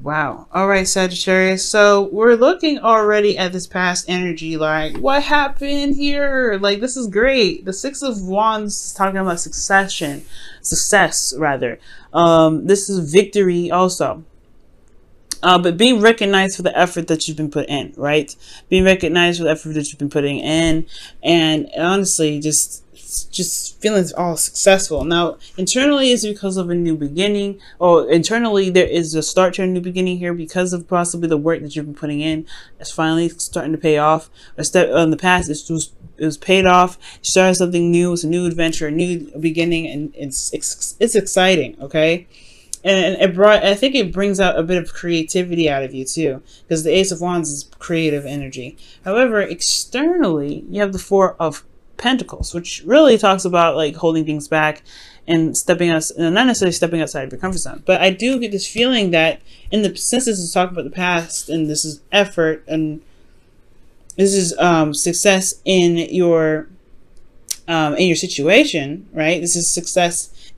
Wow. All right, Sagittarius. So we're looking already at this past energy. Like, what happened here? Like, this is great. The Six of Wands talking about success rather. This is victory also. But being recognized for the effort that you've been put in, right? Being recognized for the effort that you've been putting in, and honestly, just feeling all successful. Now, internally, it's because of a new beginning, or internally, there is a start to a new beginning here because of possibly the work that you've been putting in. It's finally starting to pay off. A step in the past, it was paid off. You started something new. It's a new adventure, a new beginning, and it's exciting. Okay. And I think it brings out a bit of creativity out of you too, because the Ace of Wands is creative energy. However, externally, you have the Four of Pentacles, which really talks about like holding things back and not necessarily stepping outside of your comfort zone. But I do get this feeling that since this is talking about the past, and this is effort, and this is success in your situation, right? This is success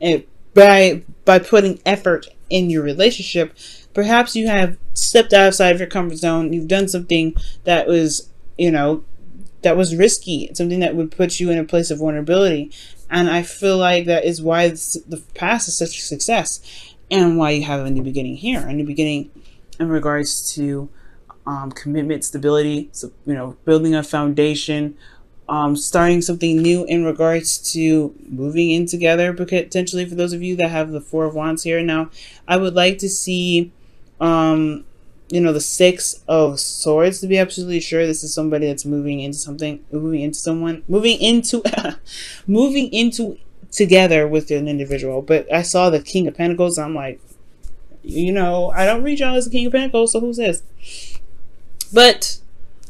by putting effort in your relationship. Perhaps you have stepped outside of your comfort zone. You've done something that was, that was risky, something that would put you in a place of vulnerability. And I feel like that is why the past is such a success, and why you have a new beginning here, a new beginning in regards to commitment, stability, so, building a foundation, starting something new in regards to moving in together, potentially for those of you that have the Four of Wands here. Now, I would like to see, the Six of Swords to be absolutely sure this is somebody that's moving into together with an individual. But I saw the King of Pentacles. I'm like, I don't read y'all as the King of Pentacles, so who's this? But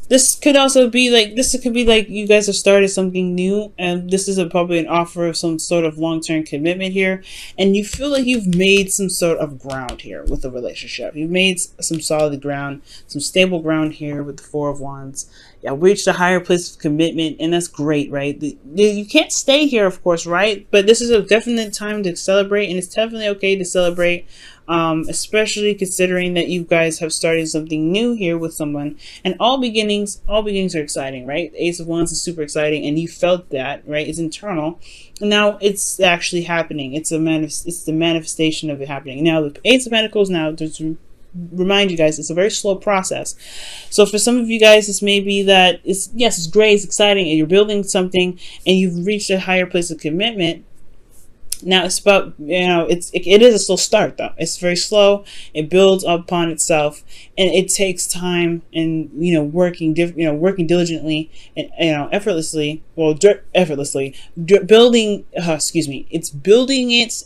this could also be like you guys have started something new, and this is probably an offer of some sort of long-term commitment here, and you feel like you've made some sort of ground here with the relationship. You've made some solid ground, some stable ground here with the Four of Wands. Yeah, reached a higher place of commitment, and that's great, right? You can't stay here, of course, right? But this is a definite time to celebrate, and it's definitely okay to celebrate. Especially considering that you guys have started something new here with someone, and all beginnings are exciting, right? The Ace of Wands is super exciting, and you felt that, right? It's internal, and now it's actually happening. It's the manifestation of it happening. Now the Ace of Pentacles, now to remind you guys, it's a very slow process. So for some of you guys, this may be that it's great, it's exciting, and you're building something, and you've reached a higher place of commitment. Now it's about, it is a slow start though. It's very slow. It builds upon itself, and it takes time, and working diligently and effortlessly. Well, effortlessly building. It's building it,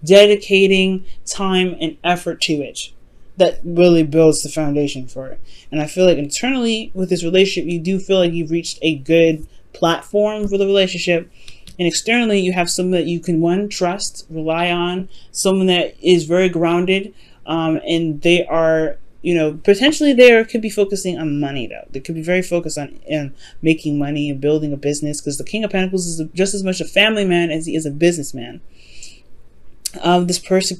dedicating time and effort to it. That really builds the foundation for it. And I feel like internally with this relationship, you do feel like you've reached a good platform for the relationship. And externally, you have someone that you can, trust, rely on, someone that is very grounded, and they are, potentially they could be focusing on money, though. They could be very focused on making money and building a business, because the King of Pentacles is just as much a family man as he is a businessman. This person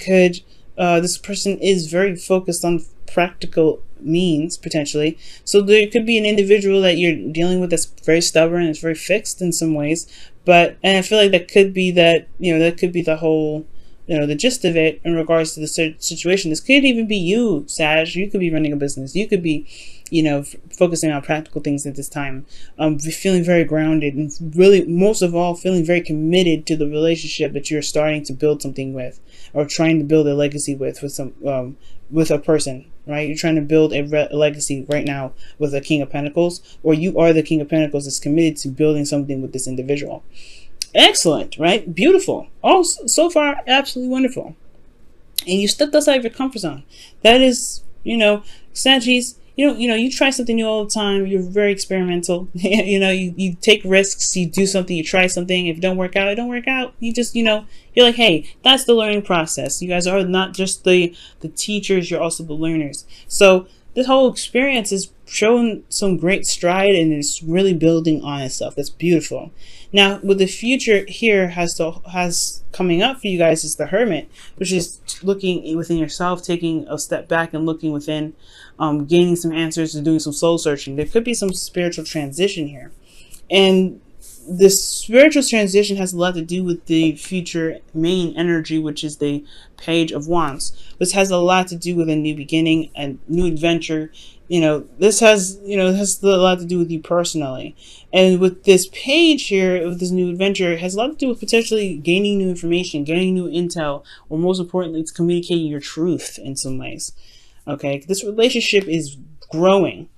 is very focused on practical means, potentially. So there could be an individual that you're dealing with that's very stubborn, it's very fixed in some ways. And I feel like that could be the whole, the gist of it in regards to the situation. This could even be you, Sag. You could be running a business. You could be, focusing on practical things at this time. Feeling very grounded, and really, most of all, feeling very committed to the relationship that you're starting to build something with, or trying to build a legacy with a person. Right? You're trying to build a legacy right now with a King of Pentacles, or you are the King of Pentacles that's committed to building something with this individual. Excellent, right? Beautiful. Oh, so far, absolutely wonderful. And you stepped outside of your comfort zone. That is, Saggies, you try something new all the time. You're very experimental. You take risks. You do something. You try something. If it don't work out, it don't work out. You just, you're like, hey, that's the learning process. You guys are not just the teachers. You're also the learners. So this whole experience is showing some great stride, and it's really building on itself. That's beautiful. Now, what the future here has coming up for you guys is the Hermit, which is looking within yourself, taking a step back and looking within, gaining some answers and doing some soul searching. There could be some spiritual transition here. And this spiritual transition has a lot to do with the future main energy, which is the Page of Wands, which has a lot to do with a new beginning, a new adventure. This has a lot to do with you personally. And with this page here, with this new adventure, it has a lot to do with potentially gaining new information, gaining new intel, or most importantly, it's communicating your truth in some ways. Okay, this relationship is growing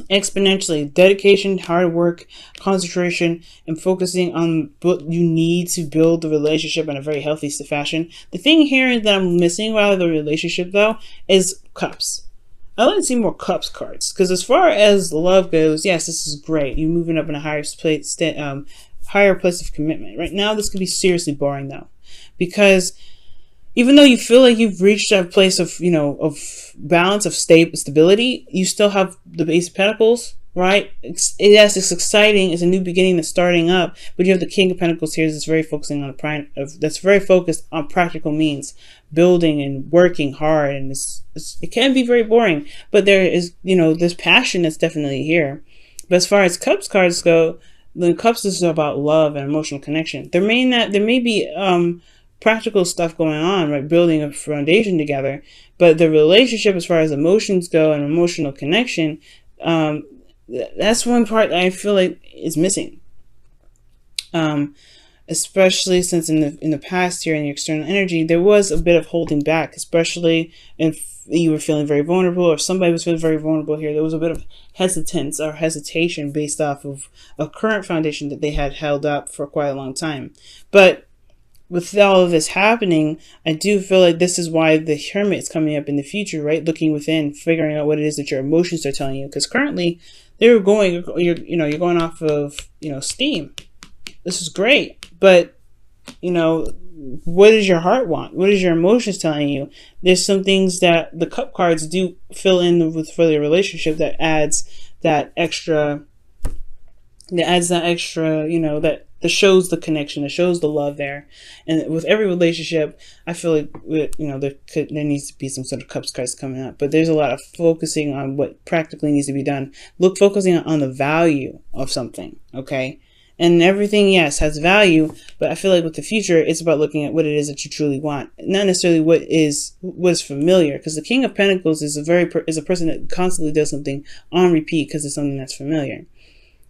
exponentially. Dedication, hard work, concentration, and focusing on what you need to build the relationship in a very healthy fashion. The thing here that I'm missing out of the relationship, though, is Cups. I like to see more Cups cards, because as far as love goes, yes, this is great. You're moving up in a higher place of commitment. Right now, this could be seriously boring, though, because even though you feel like you've reached a place of, of balance, of stability, you still have the Ace of Pentacles, right? Yes, it's exciting. It's a new beginning that's starting up, but you have the King of Pentacles here that's very focusing on that's very focused on practical means, building and working hard, and it can be very boring, but there is, this passion that's definitely here. But as far as Cups cards go, the Cups is about love and emotional connection. There may be practical stuff going on, right? Building a foundation together, but the relationship, as far as emotions go and emotional connection, that's one part that I feel like is missing. Especially since in the past here in the external energy, there was a bit of holding back, especially if you were feeling very vulnerable, or somebody was feeling very vulnerable here. There was a bit of hesitation based off of a current foundation that they had held up for quite a long time. But with all of this happening, I do feel like this is why the Hermit is coming up in the future, right? Looking within, figuring out what it is that your emotions are telling you. Because currently, you're going off of, steam. This is great, but, what does your heart want? What is your emotions telling you? There's some things that the Cup cards do fill in with for the relationship that adds that extra, that shows the connection, that shows the love there. And with every relationship, I feel like, there needs to be some sort of Cups cards coming up. But there's a lot of focusing on what practically needs to be done. Focusing on the value of something, okay? And everything, yes, has value, but I feel like with the future, it's about looking at what it is that you truly want, not necessarily what is familiar. Because the King of Pentacles is a person that constantly does something on repeat because it's something that's familiar.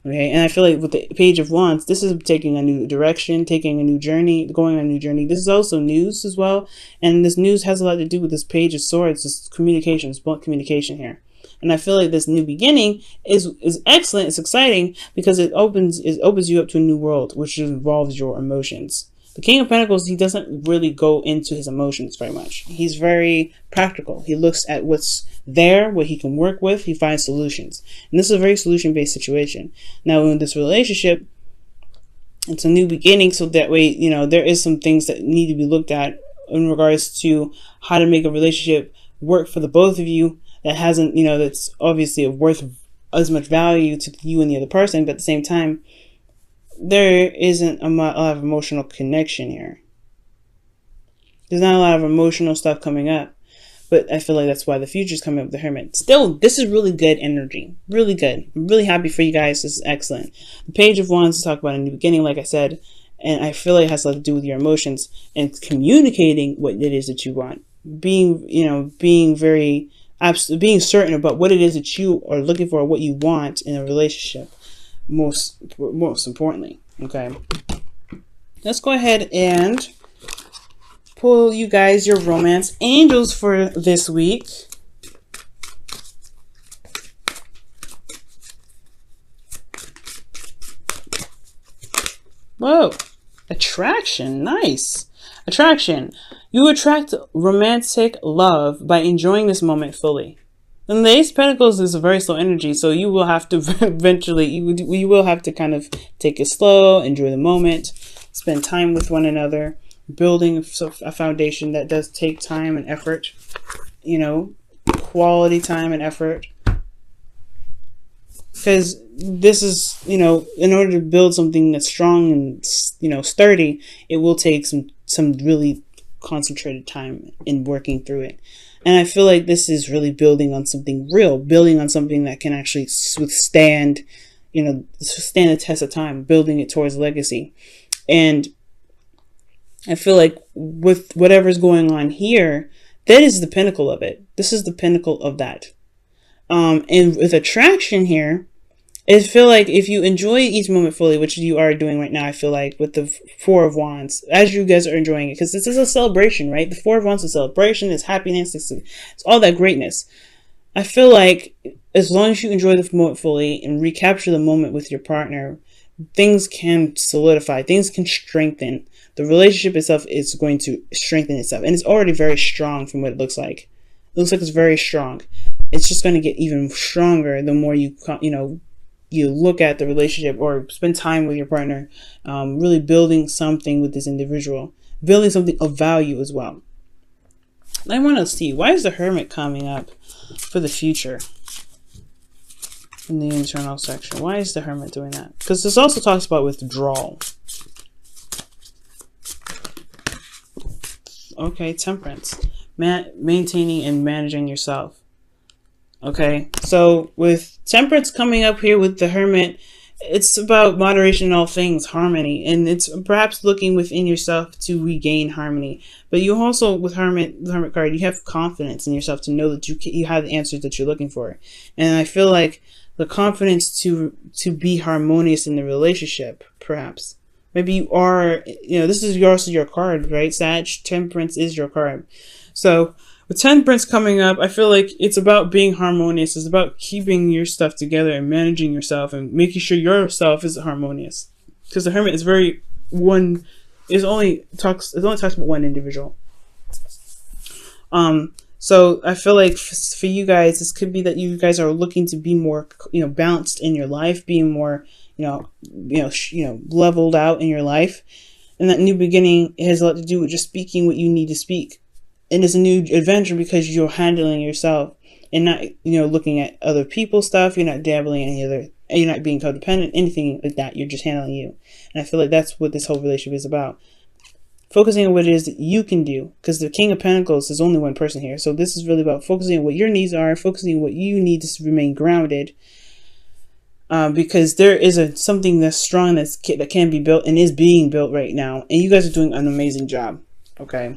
Okay, and I feel like with the Page of Wands, this is taking a new direction, taking a new journey, going on a new journey. This is also news as well, and this news has a lot to do with this Page of Swords, this communication, blunt communication here. And I feel like this new beginning is excellent. It's exciting because it opens you up to a new world, which involves your emotions. The King of Pentacles, he doesn't really go into his emotions very much. He's very practical. He looks at what's there, what he can work with. He finds solutions. And this is a very solution-based situation. Now, in this relationship, it's a new beginning, so that way, there is some things that need to be looked at in regards to how to make a relationship work for the both of you that hasn't, that's obviously worth as much value to you and the other person, but at the same time, there isn't a lot of emotional connection here. There's not a lot of emotional stuff coming up, but I feel like that's why the future's coming up with the Hermit. Still, this is really good energy. Really good. I'm really happy for you guys. This is excellent. The Page of Wands to talk about a new beginning, like I said, and I feel like it has a lot to do with your emotions and communicating what it is that you want. Being certain about what it is that you are looking for, what you want in a relationship. Most importantly, okay, let's go ahead and pull you guys your romance angels for this week. Whoa, attraction, nice. Attraction, you attract romantic love by enjoying this moment fully. And the Ace of Pentacles is a very slow energy, so you will have to eventually, you will have to kind of take it slow, enjoy the moment, spend time with one another, building a foundation that does take time and effort, quality time and effort. Because this is, you know, in order to build something that's strong and, you know, sturdy, it will take some really concentrated time in working through it. And I feel like this is really building on something real, building on something that can actually withstand, you know, stand the test of time, building it towards legacy. And I feel like with whatever's going on here, that is the pinnacle of it. This is the pinnacle of that. And with attraction here, I feel like if you enjoy each moment fully, which you are doing right now, I feel like with the Four of Wands, as you guys are enjoying it, because this is a celebration, right? The Four of Wands is a celebration, it's happiness, it's all that greatness. I feel like as long as you enjoy the moment fully and recapture the moment with your partner, things can solidify, things can strengthen. The relationship itself is going to strengthen itself, and it's already very strong from what it looks like. It looks like it's very strong. It's just going to get even stronger the more you look at the relationship or spend time with your partner, really building something with this individual, building something of value as well. I want to see, why is the Hermit coming up for the future in the internal section? Why is the Hermit doing that? Because this also talks about withdrawal. Okay, Temperance. Maintaining and managing yourself. Okay, so with Temperance coming up here with the Hermit, it's about moderation in all things, harmony, and it's perhaps looking within yourself to regain harmony. But you also, with the Hermit card, you have confidence in yourself to know that you have the answers that you're looking for. And I feel like the confidence to be harmonious in the relationship, perhaps. Maybe you are, you know, this is also your card, right? Sag, Temperance is your card. So with Temperance coming up, I feel like it's about being harmonious. It's about keeping your stuff together and managing yourself and making sure yourself is harmonious. Because the Hermit is it only talks about one individual. So I feel like for you guys, this could be that you guys are looking to be more, you know, balanced in your life, being more, leveled out in your life. And that new beginning has a lot to do with just speaking what you need to speak. And it's a new adventure because you're handling yourself and not, looking at other people's stuff. You're not dabbling in you're not being codependent, anything like that. You're just handling you. And I feel like that's what this whole relationship is about. Focusing on what it is that you can do, because the King of Pentacles is only one person here. So this is really about focusing on what your needs are, focusing on what you need to remain grounded. Because there is something that's strong that can be built and is being built right now. And you guys are doing an amazing job. Okay.